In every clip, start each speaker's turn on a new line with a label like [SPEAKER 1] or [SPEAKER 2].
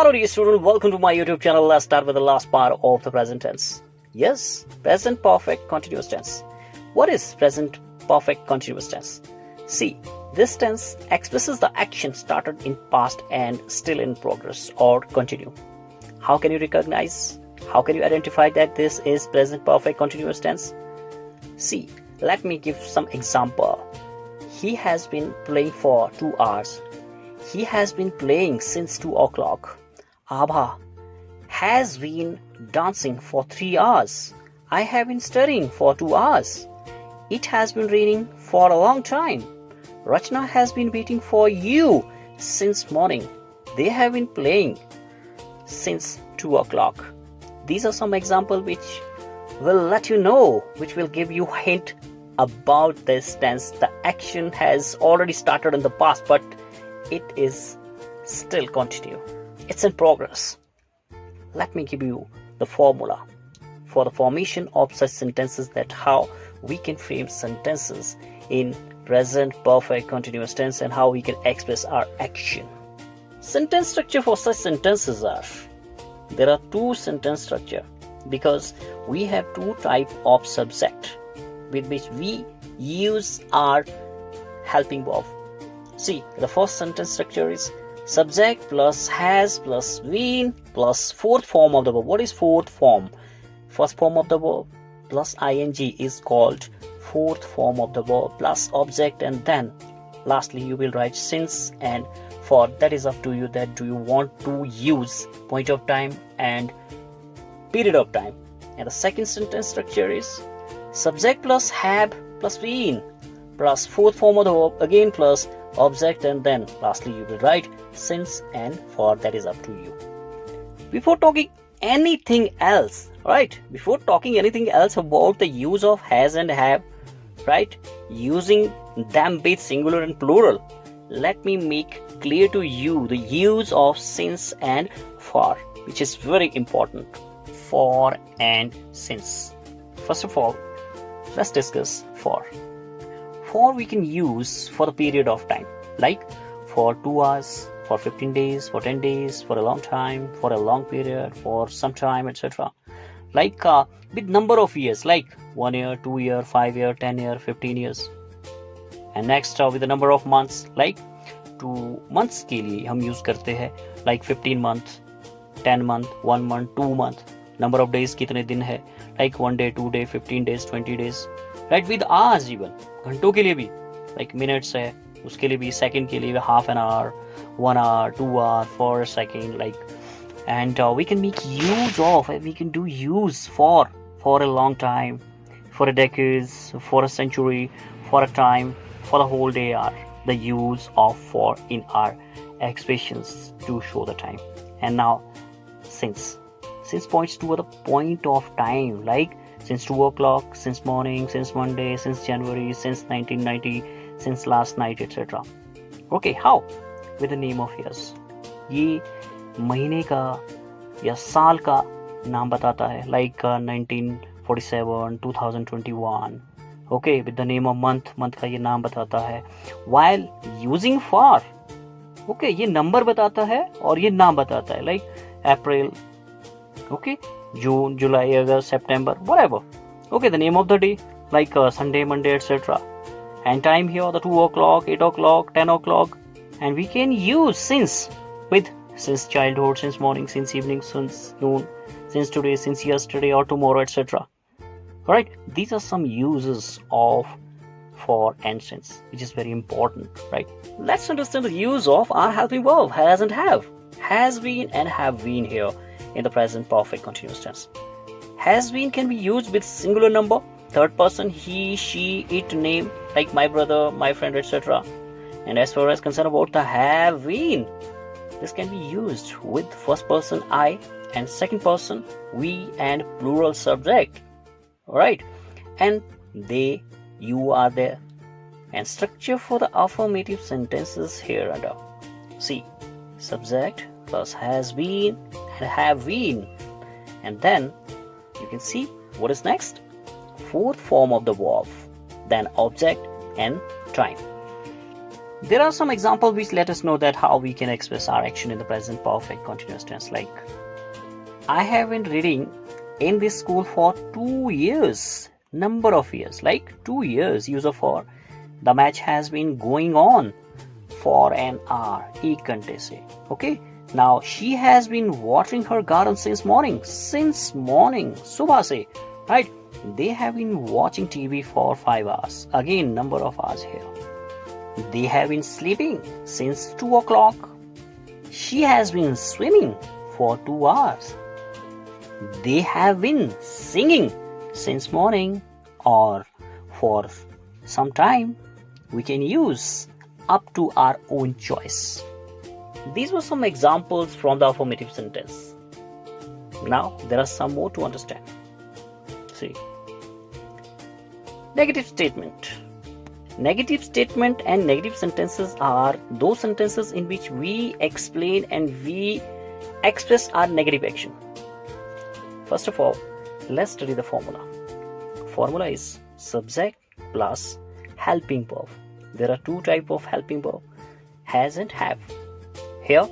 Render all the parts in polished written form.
[SPEAKER 1] Hello dear student, welcome to my YouTube channel. Let's start with the last part of the present tense. Yes, present perfect continuous tense. What is present perfect continuous tense? See, this tense expresses the action started in past and still in progress or continue. How can you recognize? How can you identify that this is present perfect continuous tense? See, let me give some example. He has been playing for 2 hours. He has been playing since 2 o'clock. Abha has been dancing for 3 hours. I have been studying for 2 hours. It has been raining for a long time. Rachna has been waiting for you since morning. They have been playing since 2 o'clock. These are some examples which will let you know, which will give you hint about this tense. The action has already started in the past, but it is still continue. It's in progress. Let me give you the formula for the formation of such sentences, that how we can frame sentences in present perfect continuous tense and how we can express our action. Sentence structure for such sentences are, there are 2 sentence structure because we have 2 type of subject with which we use our helping verb. See, the first sentence structure is subject plus has plus been plus fourth form of the verb. What is fourth form? First form of the verb plus ing is called fourth form of the verb plus object, and then lastly you will write since and for. That is up to you, that do you want to use point of time and period of time. And the second sentence structure is subject plus have plus been plus fourth form of the verb again plus object, and then lastly you will write since and for. That is up to you. Before talking anything else, right? Before talking anything else about the use of has and have, right? Using them both singular and plural, let me make clear to you the use of since and for, which is very important. For and since. First of all, let's discuss for. For we can use for the period of time, like for 2 hours, for 15 days, for 10 days, for a long time, for a long period, for some time, etc. Like with number of years, like 1 year, 2 year, 5 year, 10 year, 15 years. And next with the number of months, like 2 months के लिए हम use करते हैं, like 15 months, 10 month, 1 month, 2 month. Number of days कितने दिन है, like 1 day, 2 day, 15 days, 20 days. Right, with hours even, घंटों के लिए भी, like minutes है, उसके लिए भी, second के लिए भी half an hour, 1 hour, 2 hour, 4 second, like. And we can make use of, we can do use for a long time, for a decades, for a century, for a time, for the whole day are the use of for in our expressions to show the time. And now since points to the point of time, like since 2 o'clock, since morning, since Monday, since January, since 1990, since last night, etc. Okay, how? With the name of years. ये महीने का या साल का नाम बताता है, like 1947, 2021. Okay, with the name of month का ये नाम बताता है. While using for, okay, ये number बताता है और ये नाम बताता है, like April, okay, June, July, August, September, whatever. Okay, the name of the day, like Sunday, Monday, etc. And time here, the 2 o'clock, 8 o'clock, 10 o'clock. And we can use since with since childhood, since morning, since evening, since noon, since today, since yesterday or tomorrow, etc. Alright, these are some uses of for and since, which is very important, right? Let's understand the use of our helping verb, has and have. Has been and have been here in the present perfect continuous tense. Has been can be used with singular number, third person, he, she, it, name, like my brother, my friend, etc. And as far as concerned about the have been, this can be used with first person I and second person we and plural subject. Alright, and they, you are there. And structure for the affirmative sentences here under. See, subject plus has been and have been, and then you can see what is next. Fourth form of the verb, then object and time. There are some examples which let us know that how we can express our action in the present perfect continuous tense. Like, I have been reading in this school for 2 years. Number of years, like 2 years. Use of for. The match has been going on for an hour. एक घंटे से. Okay. Now she has been watering her garden since morning. Since morning. सुबह से. Right. They have been watching TV for 5 hours. Again, number of hours here. They have been sleeping since 2 o'clock. She has been swimming for 2 hours. They have been singing since morning, or for some time. We can use up to our own choice. These were some examples from the affirmative sentence. Now there are some more to understand. See, negative statement. Negative statement and negative sentences are those sentences in which we explain and we express our negative action. First of all, let's study the formula. Formula is subject plus helping verb. There are two types of helping verb, has and have. Here,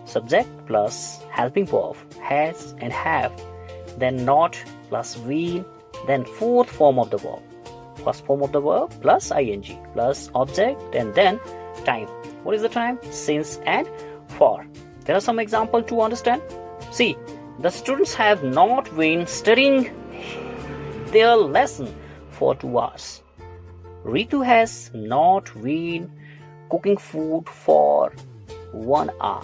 [SPEAKER 1] subject plus helping verb, has and have, then not plus been, then fourth form of the verb. First form of the verb plus ing plus object and then time. What is the time? Since and for. There are some examples to understand. See, the students have not been studying their lesson for 2 hours. Ritu has not been cooking food for 1 hour.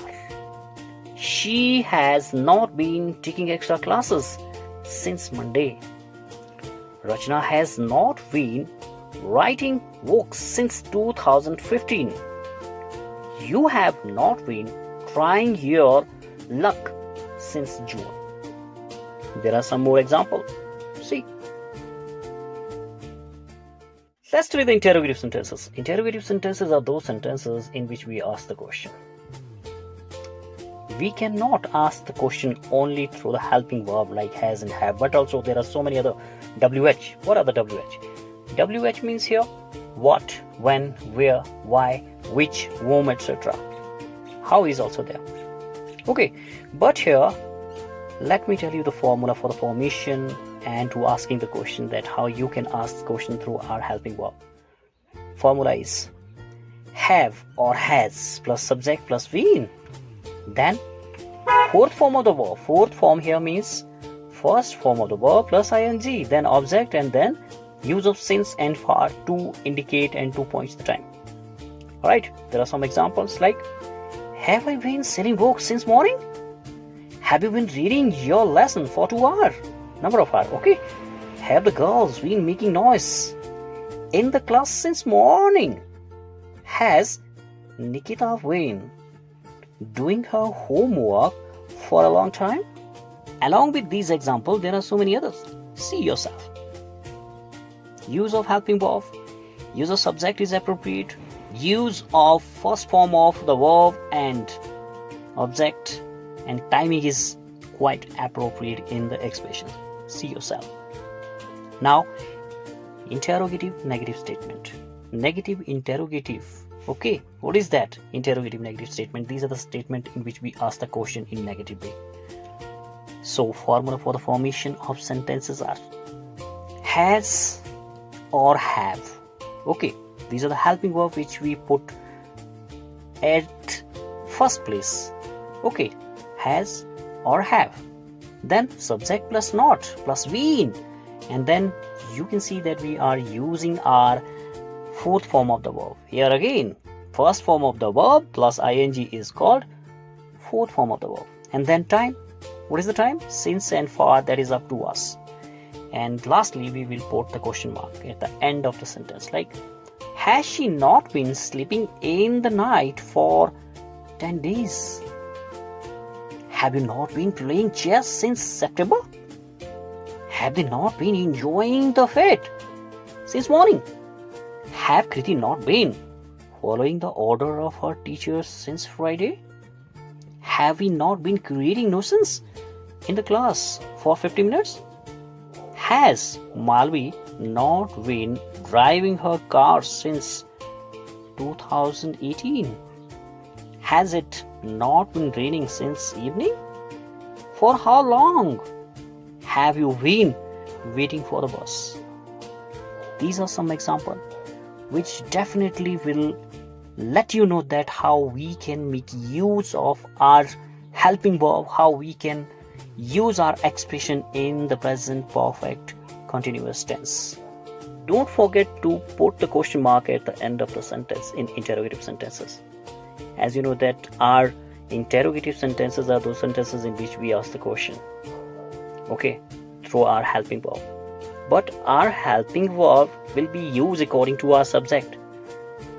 [SPEAKER 1] She has not been taking extra classes since Monday. Rachna has not been writing books since 2015. You have not been trying your luck since June. There are some more examples. See. Let's study the interrogative sentences. Interrogative sentences are those sentences in which we ask the question. We cannot ask the question only through the helping verb like has and have, but also there are so many other WH. What are the WH? WH means here what, when, where, why, which, whom, etc. How is also there. Okay, but here let me tell you the formula for the formation and to asking the question, that how you can ask the question through our helping verb. Formula is have or has plus subject plus been. Then fourth form of the verb. Fourth form here means first form of the verb plus ing, then object, and then use of since and for to indicate and to point the time. Alright, there are some examples like, have I been selling books since morning? Have you been reading your lesson for 2 hours? Number of hours, okay. Have the girls been making noise in the class since morning? Has Nikita been doing her homework for a long time? Along with these examples, there are so many others. See yourself. Use of helping verb, use of subject is appropriate, use of first form of the verb and object, and timing is quite appropriate in the expression. See yourself. Now, interrogative negative statement. Negative interrogative. Okay, what is that? Interrogative negative statement. These are the statements in which we ask the question in negative way. So, formula for the formation of sentences are has or have. Okay, these are the helping verb which we put at first place. Okay, has or have. Then subject plus not plus been. And then you can see that we are using our fourth form of the verb. Here again, first form of the verb plus ing is called fourth form of the verb. And then time. What is the time? Since and for, that is up to us. And lastly, we will put the question mark at the end of the sentence. Like, has she not been sleeping in the night for 10 days? Have you not been playing chess since September? Have they not been enjoying the fete since morning? Have Kriti not been following the order of her teachers since Friday? Have we not been creating nuisance in the class for 50 minutes? Has Malvi not been driving her car since 2018. Has it not been raining since evening? For how long have you been waiting for the bus? These are some examples which definitely will let you know that how we can make use of our helping verb, how we can use our expression in the present perfect continuous tense. Don't forget to put the question mark at the end of the sentence in interrogative sentences. As you know that our interrogative sentences are those sentences in which we ask the question, okay, through our helping verb. But our helping verb will be used according to our subject,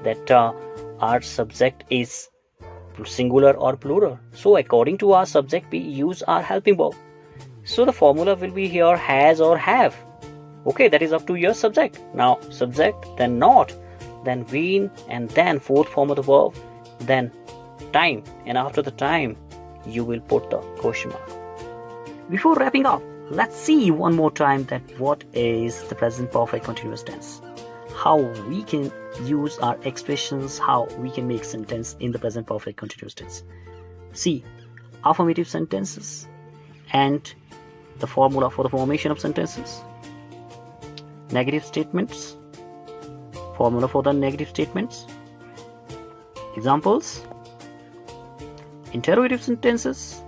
[SPEAKER 1] that our subject is singular or plural. So according to our subject we use our helping verb. So the formula will be here has or have. Okay, that is up to your subject. Now subject, then not, then been, and then fourth form of the verb, then time, and after the time you will put the question mark. Before wrapping up, let's see one more time that what is the present perfect continuous tense, how we can use our expressions, how we can make sentence in the present perfect continuous tense. See, affirmative sentences and the formula for the formation of sentences, negative statements, formula for the negative statements, examples, interrogative sentences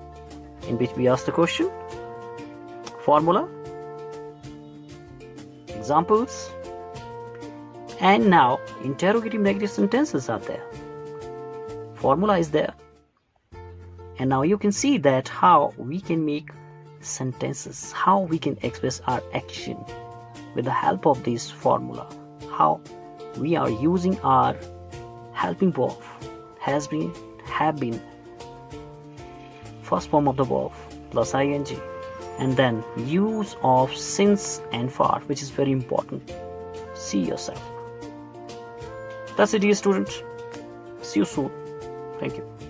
[SPEAKER 1] in which we ask the question, formula, examples, and now interrogative negative sentences are there. Formula is there. And now you can see that how we can make sentences, how we can express our action with the help of this formula, how we are using our helping verb, has been, have been, first form of the verb plus ing, and then use of since and for, which is very important. See yourself. That's it, dear students. See you soon. Thank you.